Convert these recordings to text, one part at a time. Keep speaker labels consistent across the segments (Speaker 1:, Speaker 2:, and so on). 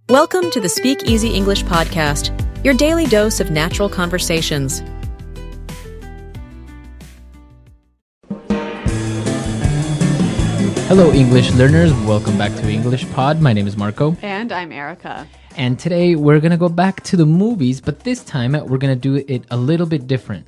Speaker 1: Welcome to the SpeakEasy English podcast, your daily dose of natural conversations.
Speaker 2: Hello, English learners. Welcome back to English Pod. My name is Marco.
Speaker 3: And I'm Erica.
Speaker 2: And today we're going to go back to the movies, but this time we're going to do it a little bit different.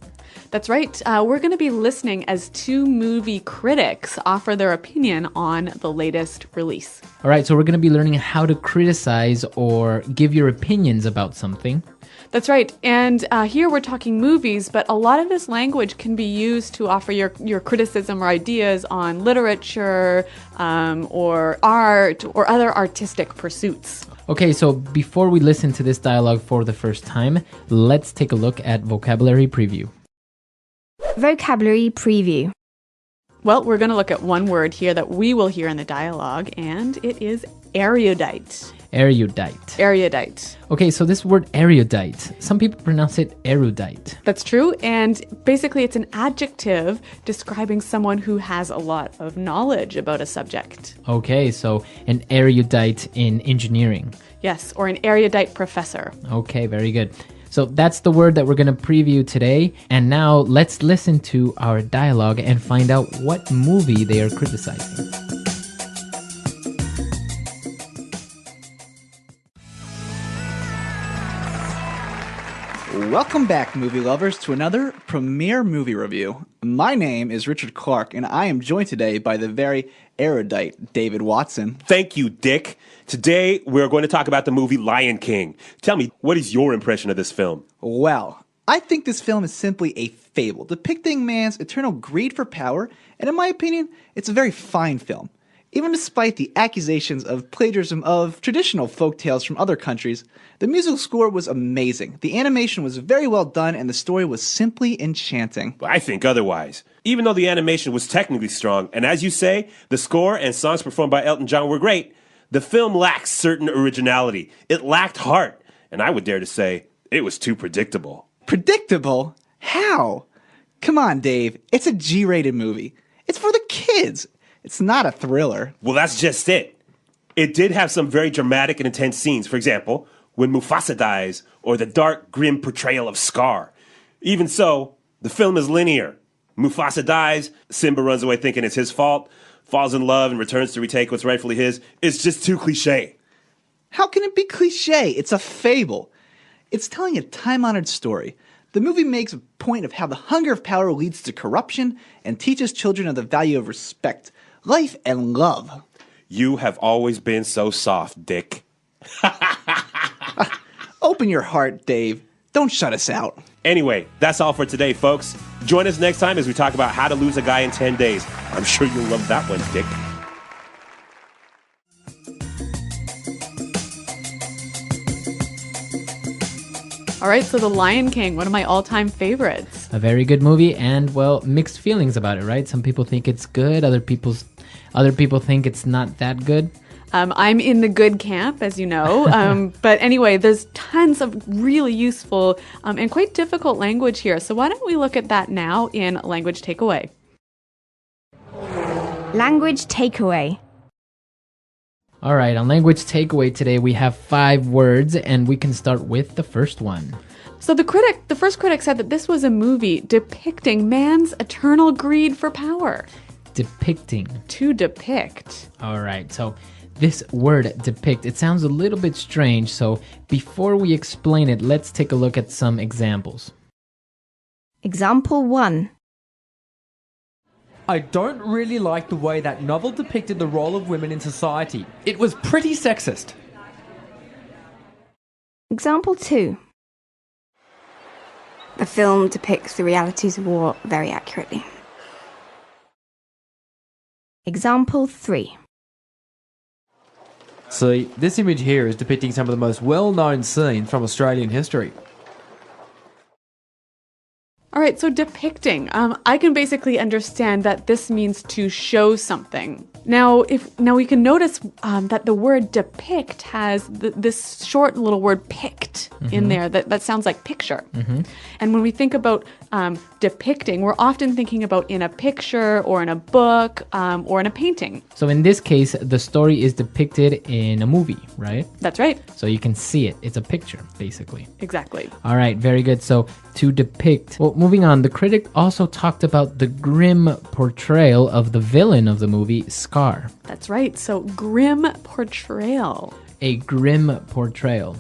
Speaker 3: That's right. We're going to be listening as two movie critics offer their opinion on the latest release.
Speaker 2: All right, so we're going to be learning how to criticize or give your opinions about something.
Speaker 3: That's right. And here we're talking movies, but a lot of this language can be used to offer your criticism or ideas on literature or art or other artistic pursuits.
Speaker 2: Okay, so before we listen to this dialogue for the first time, let's take a look at vocabulary preview.
Speaker 4: Vocabulary preview.
Speaker 3: Well, we're going to look at one word here that we will hear in the dialogue, and it is erudite.
Speaker 2: Erudite.
Speaker 3: Erudite.
Speaker 2: Okay, so this word erudite, some people pronounce it erudite.
Speaker 3: That's true, and basically it's an adjective describing someone who has a lot of knowledge about a subject.
Speaker 2: Okay, so an erudite in engineering.
Speaker 3: Yes, or an erudite professor.
Speaker 2: Okay, very good. So that's the word that we're going to preview today. And now let's listen to our dialogue and find out what movie they are criticizing.
Speaker 5: Welcome back, movie lovers, to another premiere movie review. My name is Richard Clark, and I am joined today by the very erudite David Watson.
Speaker 6: Thank you, Dick. Today, we're going to talk about the movie Lion King. Tell me, what is your impression of this film?
Speaker 5: Well, I think this film is simply a fable, depicting man's eternal greed for power, and in my opinion, it's a very fine film. Even despite the accusations of plagiarism of traditional folktales from other countries, the musical score was amazing. The animation was very well done, and the story was simply enchanting.
Speaker 6: I think otherwise. Even though the animation was technically strong, and as you say, the score and songs performed by Elton John were great, the film lacks certain originality. It lacked heart, and I would dare to say it was too predictable.
Speaker 5: Predictable? How? Come on, Dave. It's a G-rated movie. It's for the kids. It's not a thriller.
Speaker 6: Well, that's just it. It did have some very dramatic and intense scenes. For example, when Mufasa dies, or the dark, grim portrayal of Scar. Even so, the film is linear. Mufasa dies, Simba runs away thinking it's his fault, falls in love and returns to retake what's rightfully his. It's just too cliche.
Speaker 5: How can it be cliche? It's a fable. It's telling a time-honored story. The movie makes a point of how the hunger of power leads to corruption and teaches children of the value of respect, life, and love.
Speaker 6: You have always been so soft, Dick.
Speaker 5: Open your heart, Dave. Don't shut us out.
Speaker 6: Anyway, that's all for today, folks. Join us next time as we talk about how to lose a guy in 10 days. I'm sure you'll love that one, Dick.
Speaker 3: All right, so The Lion King, one of my all-time favorites.
Speaker 2: A very good movie and, well, mixed feelings about it, right? Some people think it's good, other people think it's not that good.
Speaker 3: I'm in the good camp, as you know. But anyway, there's tons of really useful and quite difficult language here. So why don't we look at that now in Language Takeaway?
Speaker 4: Language takeaway.
Speaker 2: All right, on Language Takeaway today, we have 5 words, and we can start with the first one.
Speaker 3: So the first critic said that this was a movie depicting man's eternal greed for power.
Speaker 2: Depicting.
Speaker 3: To depict.
Speaker 2: All right, so this word depict, it sounds a little bit strange, so before we explain it, let's take a look at some examples.
Speaker 4: Example 1.
Speaker 7: I don't really like the way that novel depicted the role of women in society. It was pretty sexist.
Speaker 4: Example 2.
Speaker 8: The film depicts the realities of war very accurately.
Speaker 4: Example 3.
Speaker 7: See, this image here is depicting some of the most well-known scenes from Australian history.
Speaker 3: All right, so depicting. I can basically understand that this means to show something. Now we can notice that the word depict has this short little word picked in there that sounds like picture. And when we think about depicting, we're often thinking about in a picture or in a book or in a painting.
Speaker 2: So in this case, the story is depicted in a movie, right?
Speaker 3: That's right.
Speaker 2: So you can see it. It's a picture, basically.
Speaker 3: Exactly.
Speaker 2: All right, very good. So to depict. Well, moving on, the critic also talked about the grim portrayal of the villain of the movie, Scar.
Speaker 3: That's right. So grim portrayal.
Speaker 2: A grim portrayal.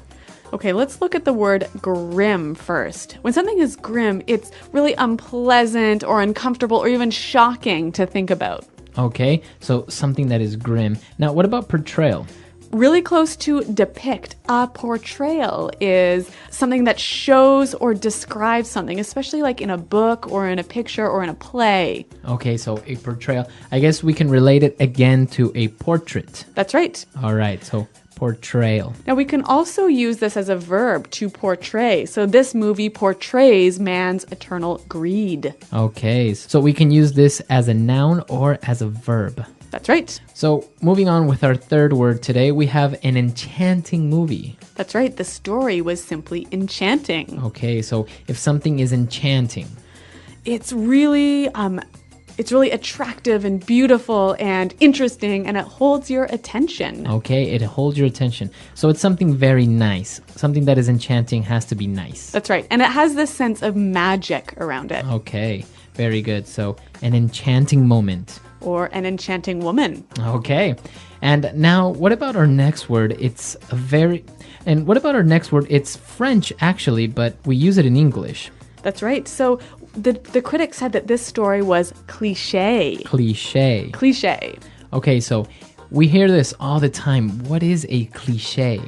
Speaker 3: Okay, let's look at the word grim first. When something is grim, it's really unpleasant or uncomfortable or even shocking to think about.
Speaker 2: Okay, so something that is grim. Now, what about portrayal?
Speaker 3: Really close to depict. A portrayal is something that shows or describes something, especially like in a book or in a picture or in a play.
Speaker 2: Okay, so a portrayal. I guess we can relate it again to a portrait.
Speaker 3: That's right.
Speaker 2: All right, so portrayal.
Speaker 3: Now, we can also use this as a verb, to portray. So this movie portrays man's eternal greed.
Speaker 2: Okay, so we can use this as a noun or as a verb.
Speaker 3: That's right.
Speaker 2: So moving on with our third word today, we have an enchanting movie.
Speaker 3: That's right. The story was simply enchanting.
Speaker 2: Okay, so if something is enchanting,
Speaker 3: it's really attractive and beautiful and interesting, and it holds your attention.
Speaker 2: okay, it holds your attention. So it's something very nice. Something that is enchanting has to be nice.
Speaker 3: That's right. And it has this sense of magic around it.
Speaker 2: Okay, very good. So an enchanting moment.
Speaker 3: Or an enchanting woman.
Speaker 2: Okay. And now, what about our next word? It's French, actually, but we use it in English.
Speaker 3: That's right. So the critic said that this story was cliché.
Speaker 2: Cliché.
Speaker 3: Cliché.
Speaker 2: Okay, so we hear this all the time. What is a cliché?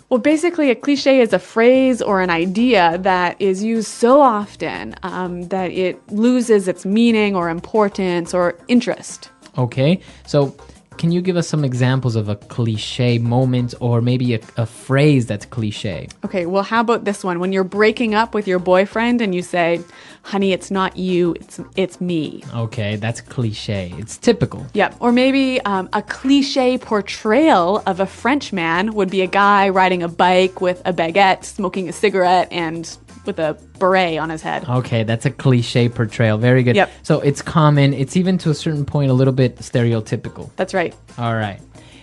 Speaker 3: Well, basically, a cliché is a phrase or an idea that is used so often that it loses its meaning or importance or interest.
Speaker 2: Okay, so can you give us some examples of a cliché moment or maybe a phrase that's cliché?
Speaker 3: Okay, well, how about this one? When you're breaking up with your boyfriend and you say, honey, it's not you, it's me.
Speaker 2: Okay, that's cliché. It's typical.
Speaker 3: Yep. Or maybe a cliché portrayal of a French man would be a guy riding a bike with a baguette, smoking a cigarette, and with a beret on his head.
Speaker 2: Okay, that's a cliché portrayal. Very good.
Speaker 3: Yep.
Speaker 2: So it's common. It's even to a certain point a little bit stereotypical.
Speaker 3: That's right.
Speaker 2: All right.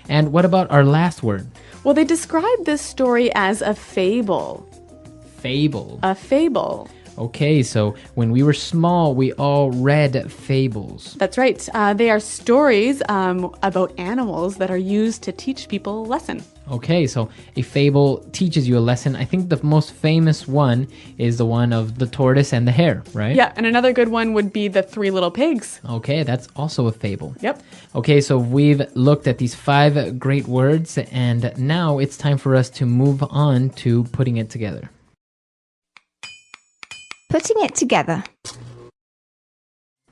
Speaker 2: And what about our last word?
Speaker 3: Well, they describe this story as a fable.
Speaker 2: Fable.
Speaker 3: A fable.
Speaker 2: Okay, so when we were small, we all read fables.
Speaker 3: That's right. They are stories about animals that are used to teach people a lesson.
Speaker 2: Okay, so a fable teaches you a lesson. I think the most famous one is the one of the tortoise and the hare, right?
Speaker 3: Yeah, and another good one would be the Three Little Pigs.
Speaker 2: Okay, that's also a fable.
Speaker 3: Yep.
Speaker 2: Okay, so we've looked at these 5 great words, and now it's time for us to move on to putting it together.
Speaker 4: Putting it together.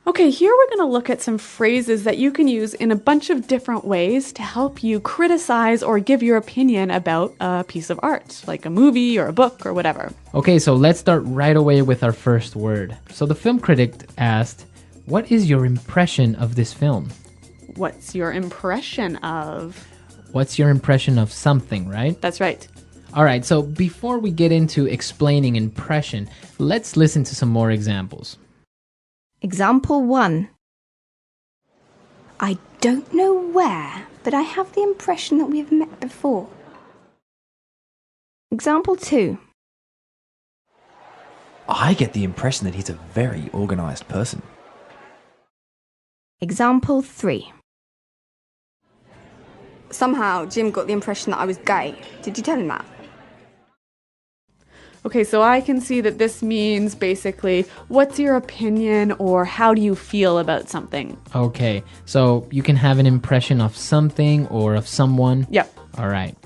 Speaker 3: Okay, here we're going to look at some phrases that you can use in a bunch of different ways to help you criticize or give your opinion about a piece of art, like a movie or a book or whatever.
Speaker 2: Okay, so let's start right away with our first word. So the film critic asked, what is your impression of this film?
Speaker 3: What's your impression of?
Speaker 2: What's your impression of something, right?
Speaker 3: That's right.
Speaker 2: All right, so before we get into explaining impression, let's listen to some more examples.
Speaker 4: Example 1.
Speaker 8: I don't know where, but I have the impression that we have met before.
Speaker 4: Example 2.
Speaker 9: I get the impression that he's a very organised person.
Speaker 4: Example 3.
Speaker 8: Somehow, Jim got the impression that I was gay. Did you tell him that?
Speaker 3: Okay, so I can see that this means basically, what's your opinion or how do you feel about something?
Speaker 2: Okay, so you can have an impression of something or of someone.
Speaker 3: Yep.
Speaker 2: All right.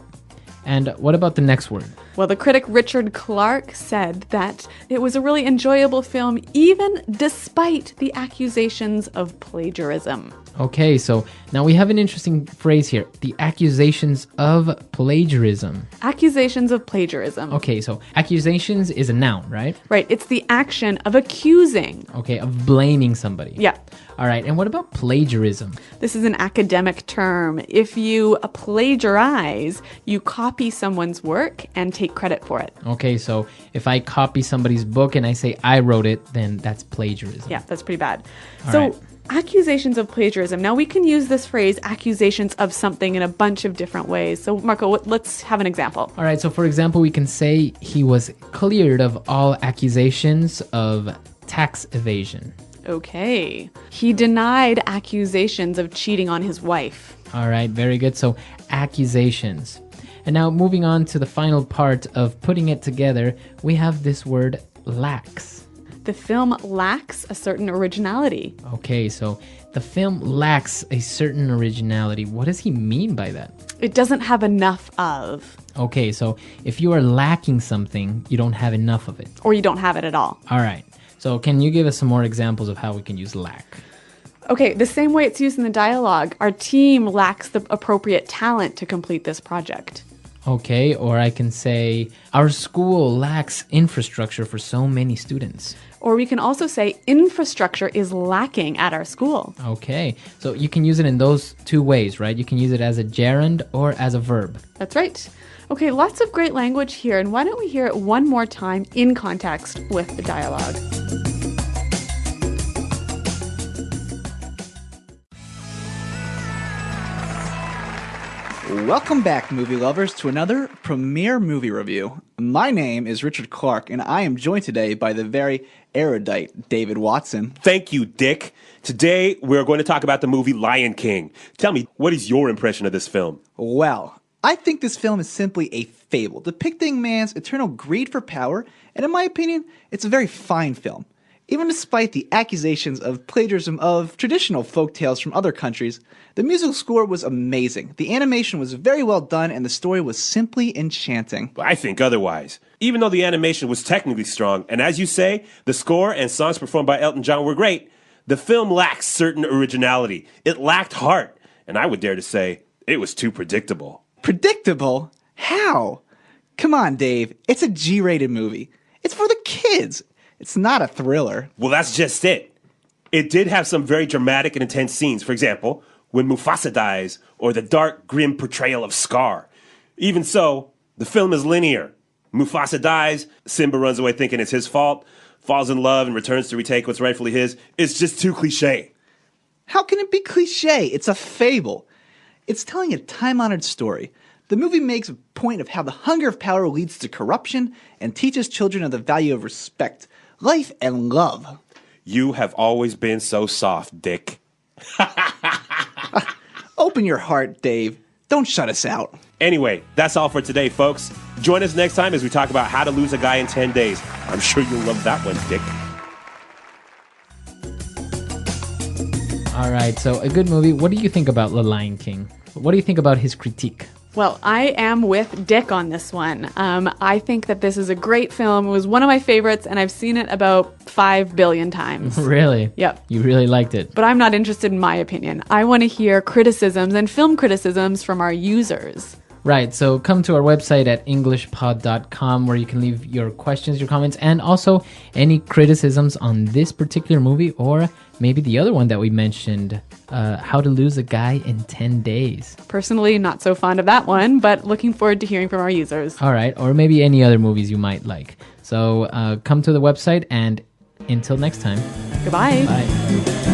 Speaker 2: And what about the next word?
Speaker 3: Well, the critic Richard Clark said that it was a really enjoyable film, even despite the accusations of plagiarism.
Speaker 2: Okay, so now we have an interesting phrase here. The accusations of plagiarism.
Speaker 3: Accusations of plagiarism.
Speaker 2: Okay, so accusations is a noun, right?
Speaker 3: Right. It's the action of accusing.
Speaker 2: Okay, of blaming somebody.
Speaker 3: Yeah.
Speaker 2: All right, and what about plagiarism?
Speaker 3: This is an academic term. If you plagiarize, you copy someone's work and take credit for it.
Speaker 2: Okay, so if I copy somebody's book and I say I wrote it, then that's plagiarism.
Speaker 3: Yeah, that's pretty bad.
Speaker 2: All
Speaker 3: So
Speaker 2: right.
Speaker 3: accusations of plagiarism. Now we can use this phrase accusations of something in a bunch of different ways. So Marco, let's have an example.
Speaker 2: All right, so for example, we can say he was cleared of all accusations of tax evasion.
Speaker 3: Okay. He denied accusations of cheating on his wife.
Speaker 2: All right, very good. So accusations. And now moving on to the final part of putting it together, we have this word lacks.
Speaker 3: The film lacks a certain originality.
Speaker 2: Okay, so the film lacks a certain originality. What does he mean by that?
Speaker 3: It doesn't have enough of,
Speaker 2: Okay, so if you are lacking something, you don't have enough of it.
Speaker 3: or you don't have it at all.
Speaker 2: All right. So can you give us some more examples of how we can use lack?
Speaker 3: Okay, the same way it's used in the dialogue, our team lacks the appropriate talent to complete this project.
Speaker 2: Okay, or I can say our school lacks infrastructure for so many students.
Speaker 3: Or we can also say infrastructure is lacking at our school.
Speaker 2: Okay, so you can use it in those two ways, right? You can use it as a gerund or as a verb.
Speaker 3: That's right. Okay, lots of great language here, and why don't we hear it one more time in context with the dialogue?
Speaker 5: Welcome back, movie lovers, to another premiere movie review. My name is Richard Clark, and I am joined today by the very erudite David Watson.
Speaker 6: Thank you, Dick. Today, we're going to talk about the movie Lion King. Tell me, what is your impression of this film?
Speaker 5: Well, I think this film is simply a fable, depicting man's eternal greed for power, and in my opinion, it's a very fine film. Even despite the accusations of plagiarism of traditional folk tales from other countries, the musical score was amazing, the animation was very well done, and the story was simply enchanting.
Speaker 6: I think otherwise. Even though the animation was technically strong, and as you say, the score and songs performed by Elton John were great, the film lacks certain originality. It lacked heart, and I would dare to say, it was too predictable.
Speaker 5: Predictable? How? Come on, Dave, it's a G-rated movie. It's for the kids. It's not a thriller.
Speaker 6: Well, that's just it. It did have some very dramatic and intense scenes. For example, when Mufasa dies, or the dark, grim portrayal of Scar. Even so, the film is linear. Mufasa dies, Simba runs away thinking it's his fault, falls in love and returns to retake what's rightfully his. It's just too cliche.
Speaker 5: How can it be cliche? It's a fable. It's telling a time-honored story. The movie makes a point of how the hunger of power leads to corruption and teaches children of the value of respect, life, and love.
Speaker 6: You have always been so soft, Dick.
Speaker 5: Open your heart, Dave. Don't shut us out.
Speaker 6: Anyway, that's all for today, folks. Join us next time as we talk about how to lose a guy in 10 days. I'm sure you'll love that one, Dick.
Speaker 2: All right, so a good movie. What do you think about The Lion King? What do you think about his critique?
Speaker 3: Well, I am with Dick on this one. I think that this is a great film. It was one of my favorites, and I've seen it about 5 billion times.
Speaker 2: Really?
Speaker 3: Yep.
Speaker 2: You really liked it?
Speaker 3: But I'm not interested in my opinion. I want to hear criticisms and film criticisms from our users.
Speaker 2: Right, so come to our website at englishpod.com where you can leave your questions, your comments, and also any criticisms on this particular movie or maybe the other one that we mentioned, How to Lose a Guy in 10 Days.
Speaker 3: Personally, not so fond of that one, but looking forward to hearing from our users.
Speaker 2: All right, or maybe any other movies you might like. So come to the website, and until next time.
Speaker 3: Goodbye.
Speaker 2: Bye.